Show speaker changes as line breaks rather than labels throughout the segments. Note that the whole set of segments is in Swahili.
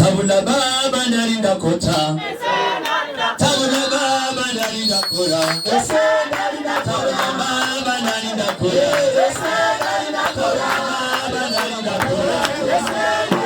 Tabula baba nalinda kota. Tabula baba nalinda kora. Tabula baba nalinda kora. Baba nalinda kora.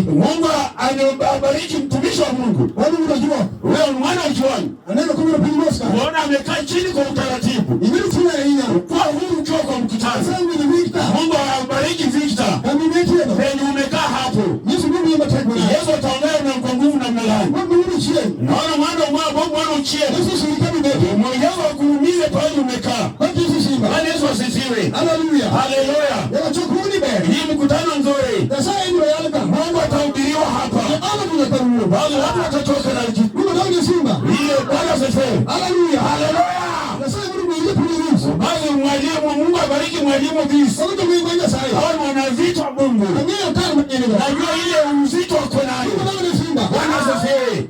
Mungu anabariki mtumishi wa Mungu. Wewe unajua, wewe mwana wa John. Anaenda kumla Pentecost. Unaona amekaa chini kwa utaratibu. Ili tuna ina kwa huru kutoka kwa mkutano. Sasa ni Victor. Mungu anabariki Victor. Ameniletea. Penye umekaa hapo. Yesu Mungu yametaka. Yesu ataongea na kwa nguvu na mlangani. Mungu ni chie. Naona mwana wa Mungu mwana chie. Yesu shirikani ndio. Mungu akuumize pale umekaa. Kwa Yesu shimba. Bwana Yesu asifiwe. Haleluya. Haleluya. Yanachukuni bebe. Hii mkutano nzuri. Sasa ndio yale kama Mungu atahubiriwa hapa. Ama tunataruhusu. Bali watu watatoka na jibu. Mungu ndio simba. Ile Bwana asifiwe. Haleluya. Haleluya. Sasa Mungu ndiye tuliruhusu. Bali mwalimu Mungu abariki mwalimu Bisi. Sasa tumeimba sasa. Hao wana vitu wa Mungu. Ndio kama mwenyewe. Najua ile uzito wako nayo. Mungu ndio simba. Bwana asifiwe.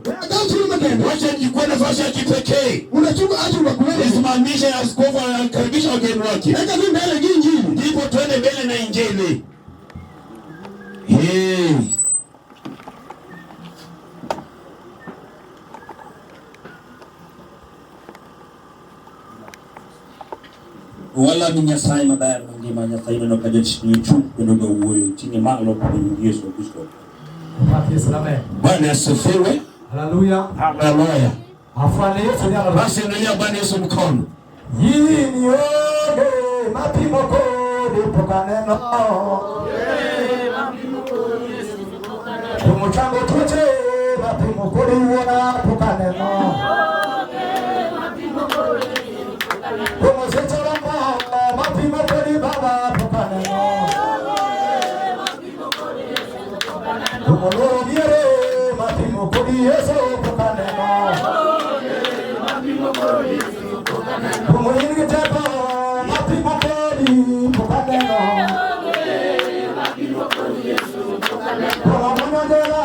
Wacha nijikwe nafasi ya kipekee. Unachukua aje unakuleta. Isimamishe askofu anakaribisha wageni wake. Nenda mbele injili. Ndipo twende mbele na injili. Wala minyasai mabaya mungi manyasai no kajeshi nichu kunoga uoyo chini malo kwa Yesu Kristo. Bwana asifiwe. Haleluya. Haleluya. Afanye Yesu ndio basi ndio Bwana Yesu mkono. Yini yoge mapimo kodi pokaneno. Mapimo kodi Yesu pokaneno. Tumuchango tuje mapimo kodi wona pokaneno. Mapimo kodi Yesu pokaneno. Tumusecha mapimo kodi baba pokaneno. Mapimo kodi Yesu pokaneno. Tumulobiere mapimo kodi Yesu pokaneno. Mapimo kodi Yesu pokaneno. Tumuingi tepa mapimo kodi pokaneno. Mapimo kodi Yesu pokaneno. Tumumonodela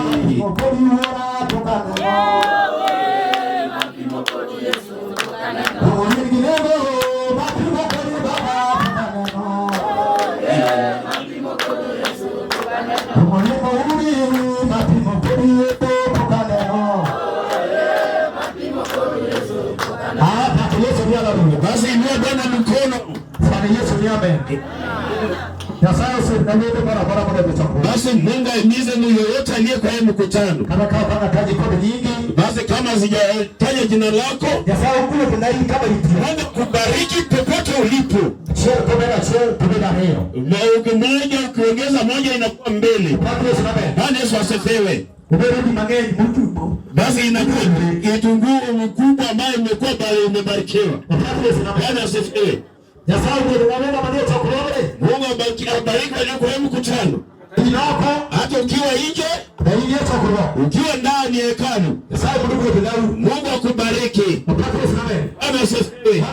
mapimo kodi wora pokaneno. Mapimo kodi Yesu pokaneno. Tumuingi lebo mapimo kodi baba pokaneno. Mapimo kodi Yesu pokaneno. Tumuingi uri mapimo kodi Yesu pokaneno. Basi inua Bwana mkono.
Bwana Yesu ni amen.
Basi Mungu aimize mtu yoyote aliye kwa mkutano. Basi kama sijataja jina lako, Mungu kubariki popote ulipo. Na ukimoja ukiongeza moja inakuwa mbele. Bwana Yesu asifiwe. Basi inakuwa kitunguu mkubwa ambayo imekuwa imebarikiwa. Bwana asifiwe. Mungu abariki kwa mkutano. Hata ukiwa nje, ukiwa ndani ya hekalu, Mungu akubariki. Bwana asifiwe.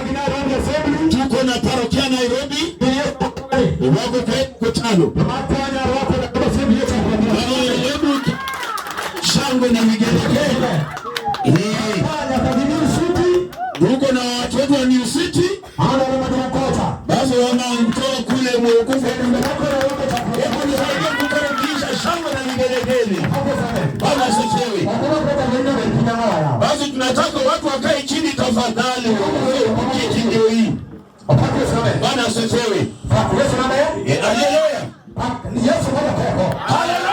Tuko na parokia Nairobi, wako kwa mkutano. Shangwe na vigelegele. Tuko na watu wetu wa New City. Basi wanamtoa kule mweukufu. Shangwe na vigelegele. Bwana asifiwe. Basi tunataka watu wakae chini tafadhali. Kiti ndio hii. Bwana asifiwe. Haleluya. Haleluya.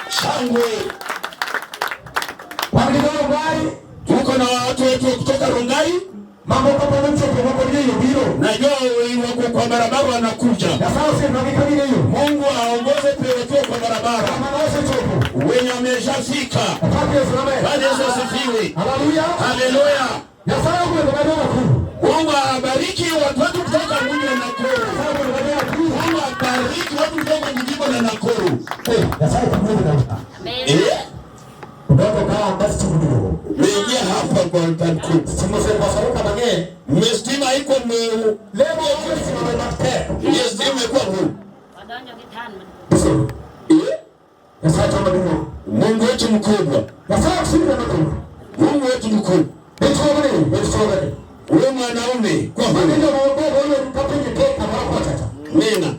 Shangwe. Tuko na watu wetu kutoka Rongai. Mambo kama najua wako kwa barabara wanakuja. Mungu aongoze pia kwa barabara. Wenye wameshafika. Bwana Yesu asifiwe. Haleluya. Mungu abariki watu wetu kutoka mji wa Nakuru. Mungu abariki watu kutoka mji wa Nakuru. Mmeingia hapa kwa mtanku. Mmestima iko lebo imekuwa huu. Mungu wetu mkubwa. Mungu wetu mkubwa. Wewe mwanaume kwa Nena.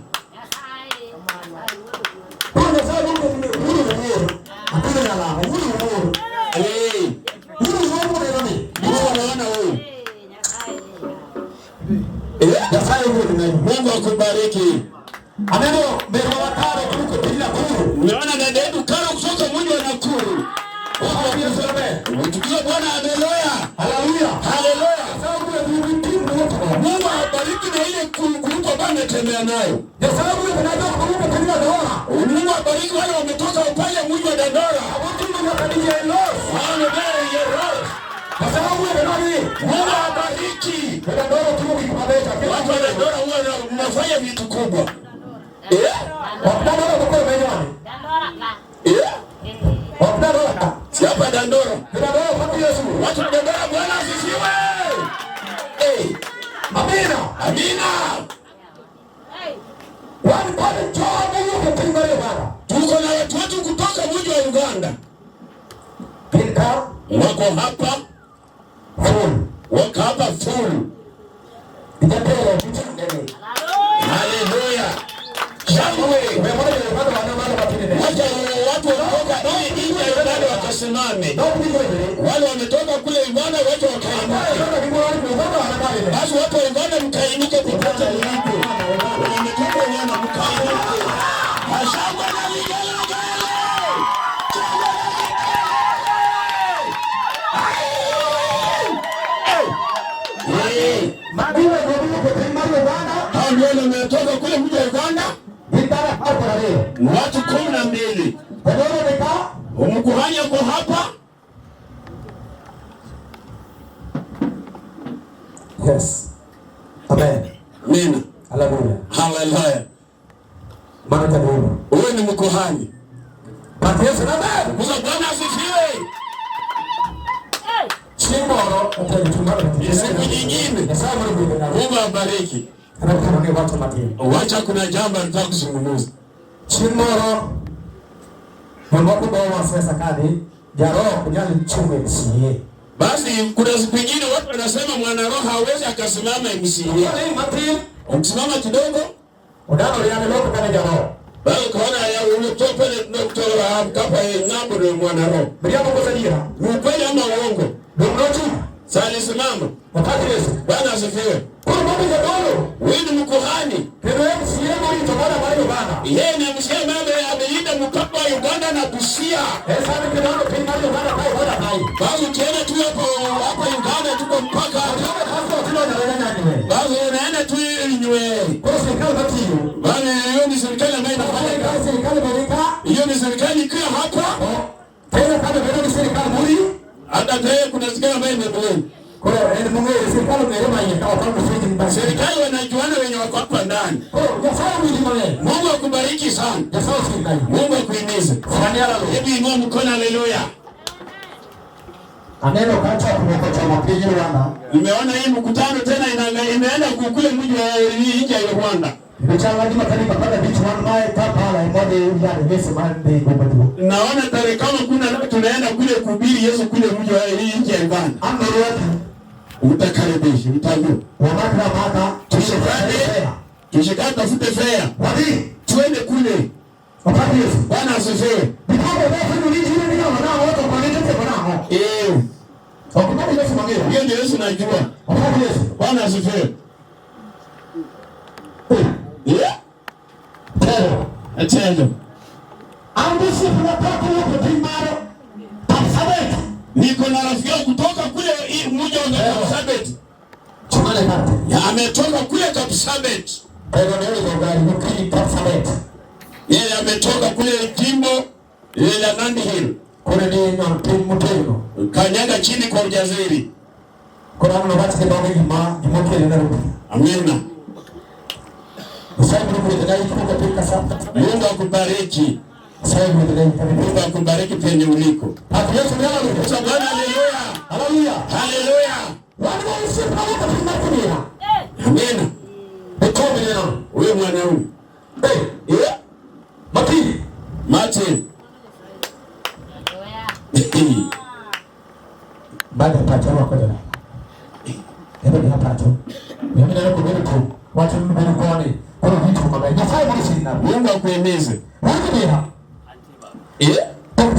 Mungu akubariki. Unaona dada yetu Karo kutoka mji wa Nakuru. Tukiwa Bwana haleluya. Haleluya. Mungu abariki na ile kuruko bana tembea nayo. Mungu abariki wale wametoka pale mji wa Dandora. Mungu abariki. Watu wa Dandora huwa mnafanya vitu kubwa. Siapa Dandora. Watu wa Dandora Bwana asifiwe. Amina. Amina. Tuko na watu wetu kutoka mji wa Uganda. Wako hapa full. Wako hapa full. Haleluya. Shangwe. Wacha watu kutoka nje ya Uganda wakasimame. Wale wametoka kule Uganda wote wakainuke. Basi watu wa Uganda mkainuke popote mlipo. Wametoka Uganda mkainuke. Shangwe na vigelegele. Ndio nimetoka kule mji wa Uganda. Watu 12. Mkuhani yuko hapa.
Yes. Amen.
Amen.
Haleluya.
Haleluya.
Baraka Mungu.
Wewe ni mkuhani.
Bwana Yesu amen.
Bwana asifiwe.
Chimoro
siku nyingine. Mungu abariki. Wacha kuna jambo nataka kuzungumza.
Chimoro mambo kwa sasa kadi jaro kujali chumbe msie.
Basi kuna siku nyingine watu wanasema mwana roho hawezi akasimama MCA. Ukisimama kidogo,
udano yana loko kana jaro.
Bali ukaona ya utopele kutoka kapa ng'ambo ndio mwana roho.
Bria mkosadia.
Ukweli ama uongo?
Ndoto.
Sali simama.
Wakati Yesu.
Bwana asifiwe.
Kwa mambo ya dolo.
Wewe ni mkuhani.
Ndio yeye msiemo alitokana bali bana.
Yeye ni msema amelinda mpaka wa Uganda na Busia.
Sasa ni kidogo pia ndio bana kai bora kai.
Basi tena tu hapo Uganda tuko mpaka basi unaenda tu inywe.
Kwa serikali batio.
Bana hiyo ni serikali ambayo inafanya kazi.
Serikali Amerika.
Hiyo ni serikali kwa hapa.
Tena kama vile ni serikali muri.
Hata tena kuna serikali ambayo imebuni.
Kwa hiyo ni Mungu serikali imerema yeye kwa sababu sisi
serikali wanajuana wenye wako hapa ndani.
Ya sawa mimi.
Mungu akubariki sana.
Ya sawa serikali.
Mungu akuhimize. Hebu inua mkono, haleluya.
Aneno kacha kumekucha mapigi Rwanda.
Nimeona hii mkutano tena imeenda kukule mji wa nje ya Rwanda.
Mchanga mataifa pale beach one mai papa imode ya Yesu mande gombatu. Naona
tarehe kama kuna tunaenda kule kuhubiri Yesu kule mji wa nje ya Rwanda.
Amberwatu.
Utakaribisha, utajua.
Wamaka maka
tushikane tafute fare.
Wapi?
Twende kule.
Wakati Yesu.
Bwana asifiwe.
Ndipo bado ni nini ndio wanao wote kwa nini tete wanao? Wakati Yesu mageo.
Hiyo ndio Yesu najua.
Wakati Yesu.
Bwana asifiwe. Tendo.
Ambisi tunataka huko Timaro. Kapsabet.
Niko na rafiki kutoka kule mmoja wa Kapsabet.
Chumale kati.
Ya ametoka kule Kapsabet.
Ndio ndio gari mkini Kapsabet.
Yeye ametoka kule Timbo ile ya Nandi Hill.
Kule ni Mtego.
Kanyaga chini kwa ujaziri.
Kuna mtu basi kidogo juma jumokele na rudi.
Amina.
Mungu
akubariki. Mungu akubariki penye uliko.
Yesu ndiye anatukuza.
Bwana haleluya.
Haleluya.
Haleluya.
Wana Yesu tunataka.
Amina.
Bekobe leo.
Wewe mwanaume. Martin.
Baada ya pacha wako leo. Ndio hapa tu. Mimi ndio kubiri tu. Watu mbele kwani. Kwa vitu kama hivi. Sasa hivi sina.
Mungu akuhimize.
Kwa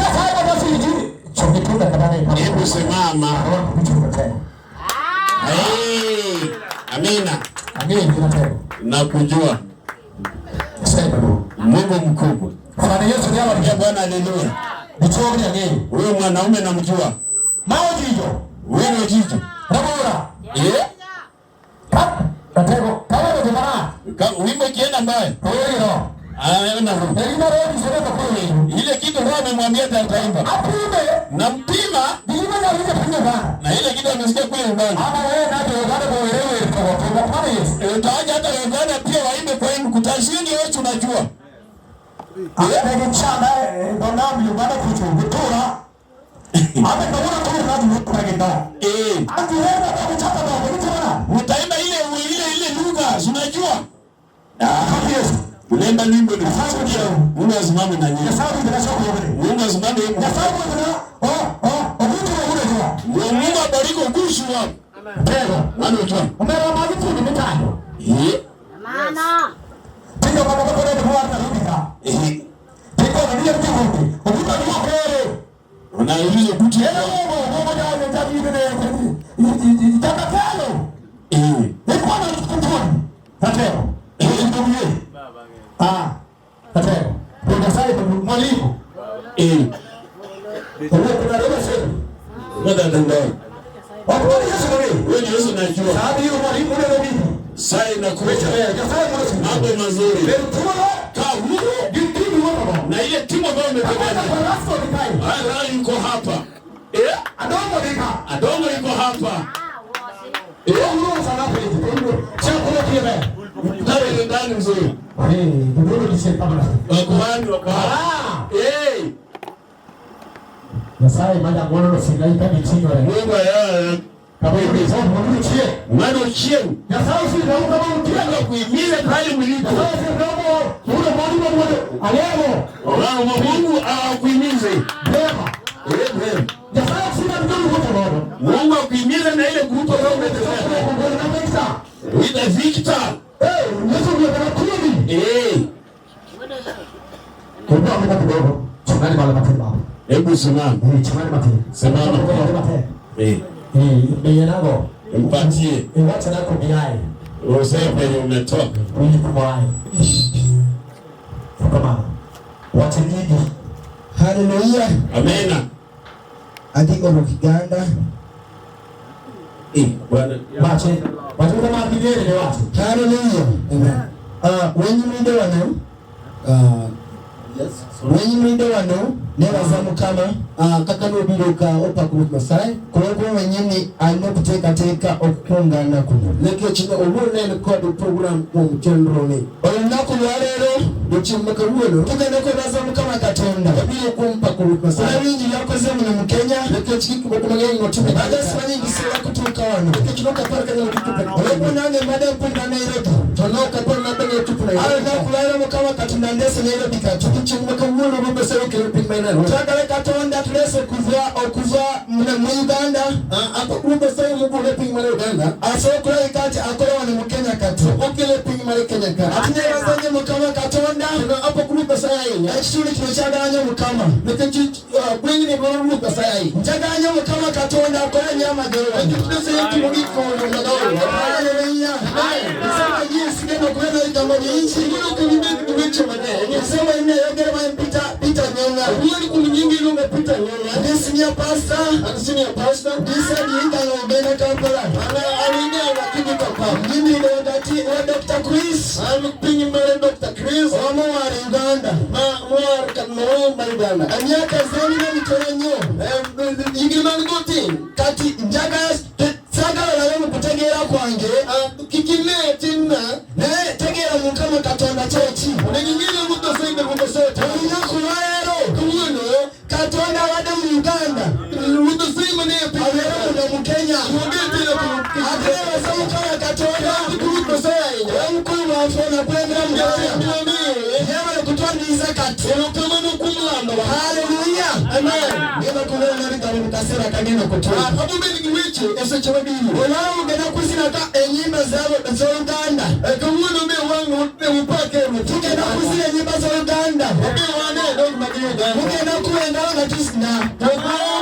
sababu basi hivi. Chokitunda kadhaa.
Hebu simama. Amina.
Amina.
Nakujua. Mungu mkubwa.
Bwana Yesu ndiye anakuja.
Bwana haleluya.
Nichoni nini?
Wewe mwanaume namjua.
Maojijo.
Wewe ni jijo.
Rabora. Katego. Kama ndio bana.
Wimbo kienda mbaya.
Wewe
anaenda
huko. Ndio roho sio kwa kweli.
Ile kitu roho amemwambia ataimba.
Apime.
Na mpima.
Ndio maana ile pinga.
Na ile kitu amesikia kule ndani.
Ama wewe ndio unataka kuelewa kwa pale.
Utaje hata Uganda pia waimbe kwa hii mkutashini wewe tunajua.
Ndio chama bonambi bado kuchungutura. Ame kaona kwa nini tunagenda. Ati wewe unataka baba
utaimba ile lugha unajua.
Yesu.
Unaimba nyimbo ni sasa. Unasimama na nyimbo.
Sasa tunashoka wewe.
Unasimama wewe.
Sasa
Mungu abariki ugushi wako. Nani utoa?
Umera majitu ni mitano.
Maana.
Ndio baba baba ndio kwa tarudika. Ndio ndio kitu. Ukuta ni wako.
Unauliza kuti.
Mungu ndio anajadili ni takatalo. Niko na mtoni. Tateo. Ndio baba. Tateo. Ndio sasa mwalimu. Kuna roho sasa.
Ndio ndio.
Wapo Yesu wewe.
Wewe Yesu najua.
Sababu hiyo mwalimu ndio bibi.
Sasa inakuja. Mambo mazuri.
Ka huyo ndio wako.
Na ile timu ambayo umepigana. Haya yuko hapa. Adongo yuko hapa.
Huyo sana pale. Chakula kile.
Ndio ndani nzuri.
Ndio nisema.
Wako.
Nasai mada mwana singaika mitino ya.
Mungu ya
kama hivi sasa mwanachie.
Mwana chie.
Nasai si ndio kama
ukienda kuhimiza pale mlipo.
Nasai si ndio ule mwalimu mmoja. Alego.
Mungu akuhimize.
Bema. Nasai si ndio mmoja.
Mungu akuhimize na ile grupu ambayo umetembea. With the Victor.
Yesu ndio anakuni. Ndio hapo kidogo. Changani mala matema.
Hebu simama.
Changani matema.
Simama.
Mbeyenago.
Mpatie.
Wacha nako biai.
Useme umetoka.
Ni kumwai. Kama wacha nini?
Haleluya.
Amena.
Ati Oluganda.
Bwana.
Wacha. Wacha kama bidere ni wacha.
Haleluya. Amen. Wenye mwinde wano. Yes. Wenye mwinde wano. Nebaza mukama kakano biruka opakuru Masai kuko wenyini alimo kuteeka okukungana kuno leke kino obunene code program mu mchendro ni olunaku lwalero lukimmeka lwelo tugenda kwebaza mukama Katonda ebyo kumpakuru Masai bingi byakoze muno mu Kenya leke kikiko kumageni ngotume bagasi banyingi sera kutuuka wano leke kino kaparaka nyo kutupe olwo nange madam punda Nairobi tonoka ponna bene tupe na olunaku lwalero mukama Katonda ndese Nairobi ka tukichimmeka lwelo bubesero kile Twagala Katonda tulese okuva mu Uganda apa kumbe sai mu kule ping male Uganda asokula ikati akola wano mu Kenya kati okile ping male Kenya ka atinye bazanye mukama Katonda apa kumbe sai ekituli kino kyaganya mukama nekechi bwenyi ne bolo sai kyaganya mukama Katonda akola nyama gero ekituse yekimugi ko ndagawo haleluya nisema jinsi neno kwenda ikambo nyingi ndio kulimecho mane nisema ine yogera mpita nyonga yoni kunyingi lunga pita nyonga ndisinya pasta ndisa dinga ngobena Kampala ana alinga wakini papa mimi ni Dr. Chris amupinyi mare Dr. Chris omo wa Uganda mwar kanoro Uganda anyaka zeni na mitorenyo igimani goti kati njaga saga la kutegera kwange kikine tinna ne tegera mukama Katonda chechi unengingine mutosenge mutosete unakulero kuno Katonda wade mu Uganda mutosema ne pawera mu Kenya mugete na akera samuka Katonda kutosaya mukuru afona kwenda mu Kenya yema kutwandiza Katonda kama nukumlando haleluya amen yema kulena ringa mukasera kageno kutoa abu mimi ngiwiche ese chababi wala ngena kusina ka enyimba zabo za Uganda ekuno me wangu upake mtukena kusina nyimba za Uganda obi wane ndo magiyoga mukena kuenda na tisna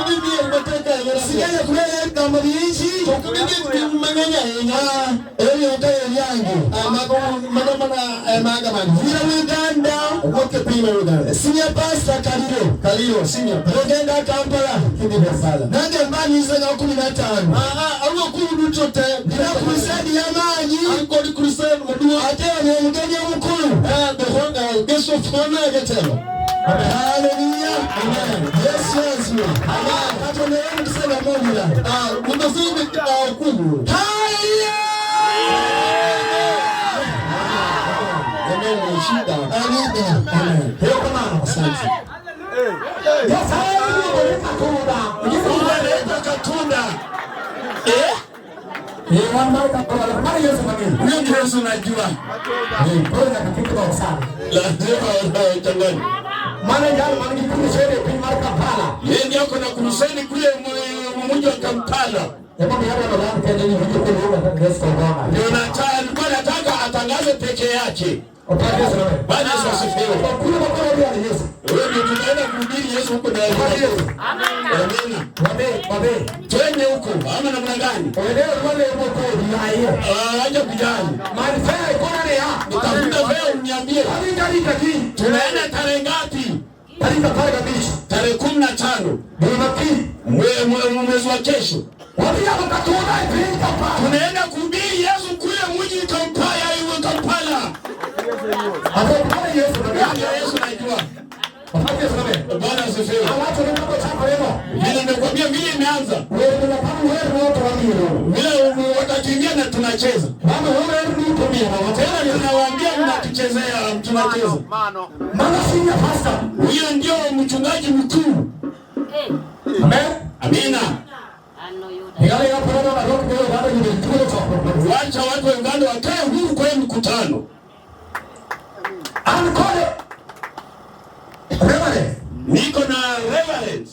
obi bi mbateka yera sigana kulele kama binchi tokubindi manganya yenya eyo kayo yangu magamana vira Uganda okoke pima Uganda sinya pasta kaliro sinya ogenda Kampala kidi sala nange mbani zanga 15 awo kudu chote dina crusade ya manyi angoli crusade mudu atera ne mugeni mukuru behonga geso fona getelo haleluya amen yes amen katone msema moja mutazidi kudu haleluya amen shida amen hiyo kama asante yes haleluya Katunda Mwana Yesu mageni. Huyo ndio Yesu najua. Bora katika kwa sana. Lazima utangani. Mwana jana mwana kikuseni kwa Kampala. Yeye ndio kuna kuruseni kule mji wa Kampala. Hebu nione baba tena ni video kwa Yesu kwa Bwana. Ndio nataka atangaze peke yake. Bwana Yesu asifiwe. Kuna baba ya Yesu. Wewe ndio tunaenda kuhubiri Yesu huko ndani. Amen. Amen. Twende huko. Ama namna gani? Wewe wale huko hiyo. Aje kujani. Mali fare kona ni ya. Nitafuta fare uniambie. Tunaenda tarehe ngapi? Tarehe 15. Mwezi wa kesho. Tunaenda kuhubiri Yesu kule mji Kampala, iwe Kampala. Yesu najua. Bwana asifiwe. Vile nimekwambia vile imeanza. Vile watakiingia na tunacheza. Tena tunawaambia mnatuchezea, tunacheza. Huyo ndio mchungaji mkuu. Amen. Amina. Wacha watu wa Uganda wakae huru kwa mkutano. Reverend. Niko na Reverend.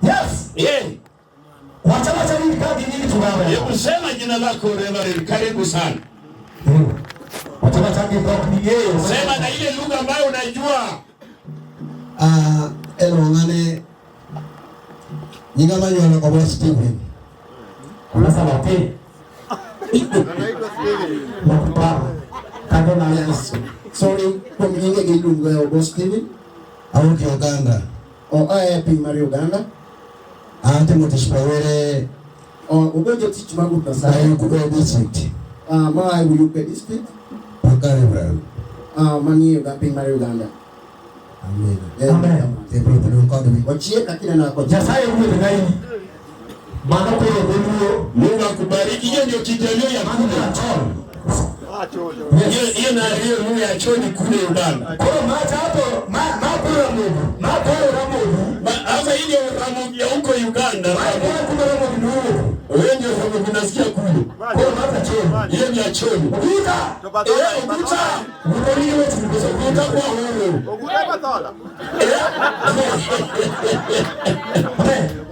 Yes. Yeah. Wacha nini kadi nini tunawe? Hebu sema jina lako Reverend. Karibu sana.
Wataka changi kwa kupigeo.
Sema na ile lugha ambayo unajua.
Elongane nyingama nyona kwa boss Steven.
Unasa wapi? Nakupaa. Kando na Yesu.
Sorry, kwa mnyinge gilungu ya boss Steven. Au ki Uganda. O aya pi mari Uganda. Ante mutishpawere. O ugoje tichimagu pasa yuko district. Ma yuko district. Pakare bro. Mani Uganda pi mari Uganda. Amen. Amen. Wachie kakina na kwa
Jasaye uwe ngai. Maana kwa hiyo
Mungu akubariki. Hiyo ndio kijalio ya
Mungu ya choo.
Hiyo na hiyo Mungu ya choo ni kule Uganda.
Kwa maana hapo makura Mungu. Makura Mungu.
Hasa ile ramu ya huko Uganda.
Makura Mungu.
Wewe ndio unasikia kule.
Kwa maana choo.
Hiyo ni ya choo.
Ukuta.
Ukuta.
Ukoni wewe
Ukuta kwa huru.
Ukuta batola.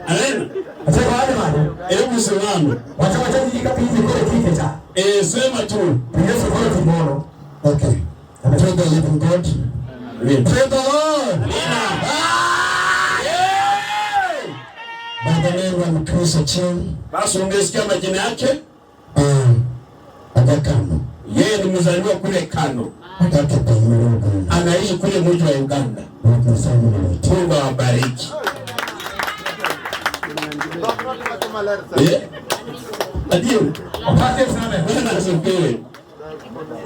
Amen.
Asante wale mano.
Hebu simama.
Wacha nijika pizi kule kike cha.
Sema tu.
Yesu kwa tumono.
Okay. Praise the living God.
Amen.
Praise the Lord. By the name of Mkristo Chen.
Basi ungesikia majina yake?
Adakano.
Yeye ni mzaliwa kule Kano.
Adakano.
Anaishi kule mji wa Uganda. Mungu awabariki. Adio.
Asante sana.
Bwana asifiwe.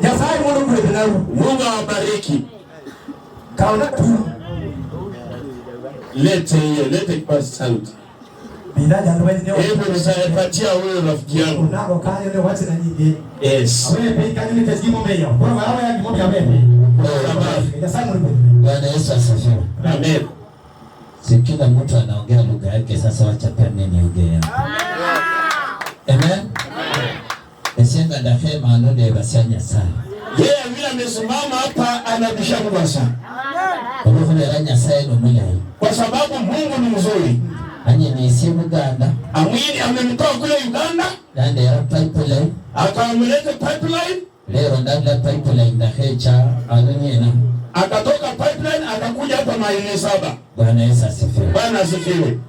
Jasaye Mungu kule na
Mungu awabariki.
kaona tu.
Lete kwa sauti.
Bila jalwezi leo.
Hebu nisapatia wewe rafiki yangu.
Unako kale leo wacha na nyingi.
Yes.
Wewe peka ni tazimo mbele. Kwa wewe ya kimoja ya wewe. Jasaye Mungu.
Bwana Yesu asifiwe.
Amen.
Si kila mtu anaongea lugha yake, sasa wacha pia mimi niongee. Amen. Esenga ndafema anode basanya sana.
Yeye vile amesimama hapa anabisha Mungu sana.
Oluvulera sana no mulai.
Kwa sababu Mungu ni mzuri.
Anye ni isi Uganda.
Amwini amemtoa kule Uganda.
Nande ya pipeline.
Akamleta pipeline.
Leo ndanda pipeline ndahecha alonyena.
Akatoka pipeline akakuja hapa maili 7.
Bwana Yesu asifiwe.
Bwana asifiwe.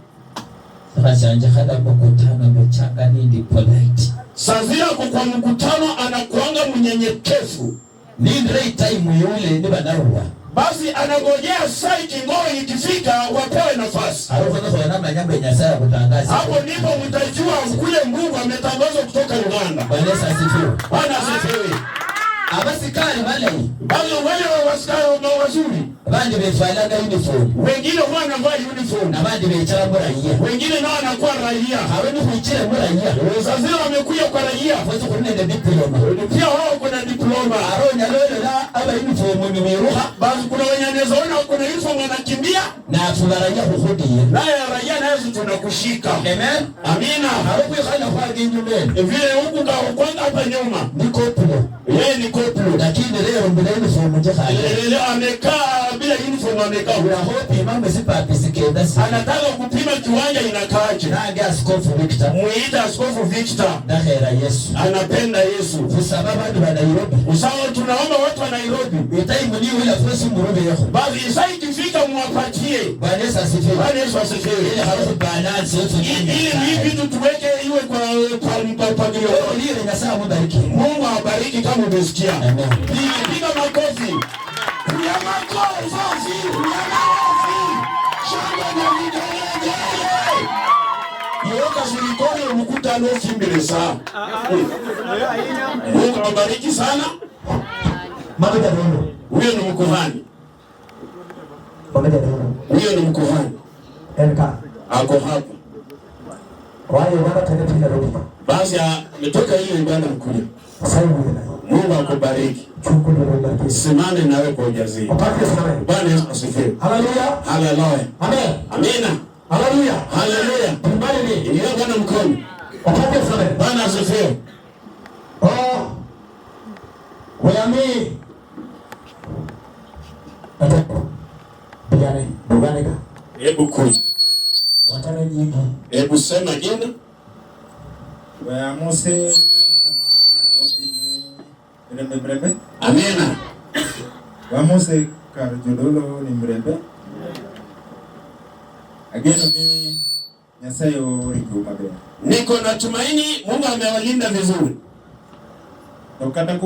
Sasa anje hada kukutana mechanga ni polite.
Sazia kwa mkutano anakuanga mnyenyekevu.
Ni right time yule ni banaruwa.
Basi anangojea saa kingoi ikifika wapewe nafasi.
Harufu kwa namna nyamba nyasara kutangaza.
Hapo ndipo mtajua kule Mungu ametangazwa kutoka Uganda.
Bwana Yesu asifiwe.
Bwana asifiwe.
Abasikari wale.
Bali wale wasikari wazuri.
Abandi befalaga uniform.
Wengine wanavaa uniform.
Abandi bechara muraia.
Wengine nao wanakuwa raia.
Hawezi kuichira muraia.
Sasa wamekuja kwa raia.
Wacha kunenda diploma.
Pia wao kuna diploma.
Aronya lolo la aba uniform ni miruha.
Basi kuna wenye wanaona kuna uniform wanakimbia
na fularaia kuhudie.
Naye raia naye tunakushika.
Amen.
Amina.
Harufu kana kwa ginyumen.
Vile huku kwa kwanza hapa nyuma.
Ni koplo.
Yeye ni koplo.
Lakini leo mbele uniform je hali.
Leo amekaa bila uniform amekaa.
Kwa hope mama sipa pisikenda si.
Anataka kupima kiwanja inakaaje.
Na askofu Victor.
Muita askofu Victor.
Na hera Yesu.
Anapenda Yesu.
Kwa sababu watu wa Nairobi.
Usawa tunaomba watu wa Nairobi.
Itaimu ni yule afasi murobe yako.
Basi isa ikifika muwapatie.
Bwana Yesu asifiwe.
Bwana Yesu asifiwe.
Ile harufu balance yote.
Ili vitu tuweke iwe kwa mpangilio.
Ile inasaa mubariki.
Mungu awabariki kama umesikia.
Amen.
Piga makofi. Piga makofi. Piga makofi. Shangwe na vigelegele. Yoka silikoni mkutano kimbele saa. Mungu awabariki sana.
Mama jadono.
Huyo ni mkuhani.
Mama jadono.
Huyo ni mkuhani.
Elka.
Ako hapa.
Wale wana tena pia rudi.
Basi ametoka ile ibada mkuja.
Sasa hivi.
Mungu akubariki.
Chukua ndio ndio.
Simame nawe kwa ujasiri.
Apate sana.
Bwana Yesu asifiwe.
Haleluya.
Haleluya.
Amen.
Amina.
Haleluya.
Haleluya.
Mbali ni.
Ingia Bwana mkono.
Apate sana.
Bwana asifiwe.
Oh. Weami. Atako. Bigane. Bugane ka.
Hebu kuja.
Watana nyingi.
Hebu sema jina.
Wayamuse kanisa Nairobi ni Mrembe.
Amina.
Vamos kar jodolo ni mrembe. Ageno ni Nyasaye orito maber.
Niko na tumaini Mungu amewalinda vizuri.
Tokata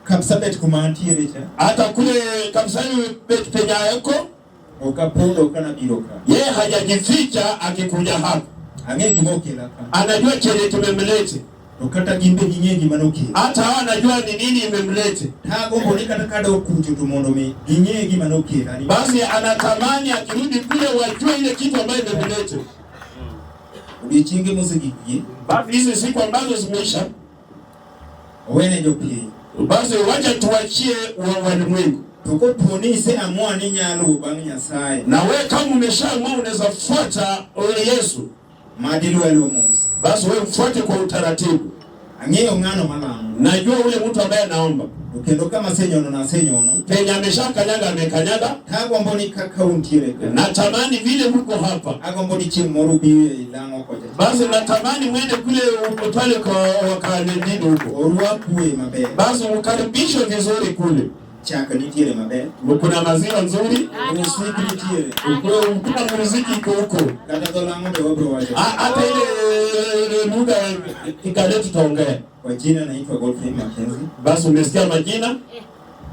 Kapsabet kumantiere cha.
Hata kule Kapsabet penye yako
okapondo kana biroka.
Yeye hajajificha akikuja hapa.
Angeki mokela ka.
Anajua chenye tumemlete.
Tokata gimbe ginyengi manoki.
Hata hao anajua ni nini imemlete.
Tago mboni kata kado kuju tumondo mi ginyengi manoki.
Basi anatamani akirudi kule wajue ile kitu ambayo imemlete.
Ulichinge musiki.
Basi hizi siku ambazo zimeisha.
Wene jopi.
Basi wacha tuachie walimwengu.
Tuko tuonise amua ni nyalo bangi Nyasaye.
Na wewe kama umeshaamua unaweza fuata Yesu.
Maadili wale Musa.
Basi wewe mfuate kwa utaratibu.
Angeo ngano malamu.
Najua ule mtu ambaye anaomba.
Ukendo kama senyono na senyono.
Penye ameshakanyaga amekanyaga.
Tago mboni kakaunti ile.
Natamani vile mko hapa.
Ako mboni chimorubi ilango kwa jaji.
Basi natamani mwende kule pale kwa wakalendini huko.
Oruapue mabe.
Basi mkaribishwe vizuri kule.
Chaka nitiere mabe.
Kuna maziwa nzuri.
Musiki nitiere.
Kuna muziki iko huko.
Kata dolango de wabro waje.
Hata ile lugha ikale tutaongea.
Kwa jina naitwa Godfrey Mackenzie.
Basi umesikia majina?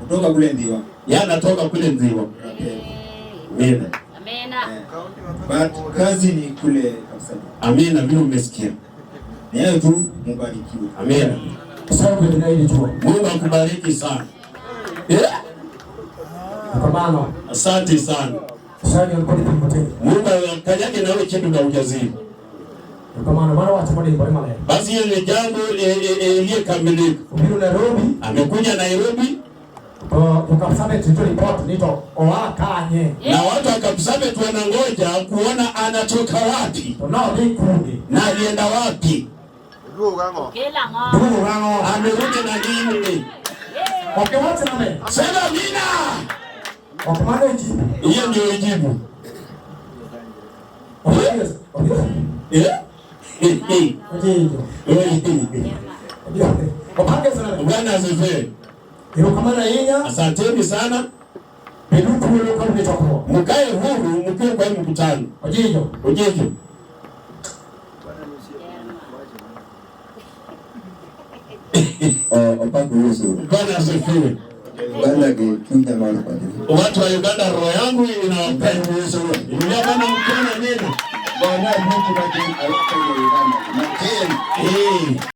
Kutoka kule Ndiwa.
Anatoka kule Ndiwa. Amina.
But kazi ni kule Kapsabet.
Amina, vile umesikia.
Ni hayo tu, mbarikiwe.
Amina.
Sababu ndio ile tu.
Mungu akubariki sana.
Kwa maana
asante sana.
Sasa ni kwa nini mtende?
Mungu akanyage nawe kitu na ujaziri.
Kwa maana watu mbona ibali male.
Basi hiyo ni jambo iliyokamilika.
Ubiri Nairobi,
amekuja Nairobi.
Kapsabet ndio report nito Oakanye.
Na watu wa Kapsabet wanangoja kuona anatoka wapi.
Nao ni kundi.
Na alienda wapi?
Kelango.
Amerudi na nini?
Okay, what's the name?
Sema Amina.
Wakamana jibu.
Hiyo ndio jibu.
Yes. Wapange sana.
Bwana asifiwe.
Hilo kama na yeye.
Asanteni sana.
Biduku ile kwa ni chakula.
Mkae huru mkiwa kwa mkutano.
Ojijo.
Opango Yesu.
Bwana asifiwe.
Bwana kitunza mwana kwa dini.
Watu wa Uganda roho yangu inawapenda Yesu. Ndio bana mkono neno.
Bwana Mungu na dini alifanya Uganda.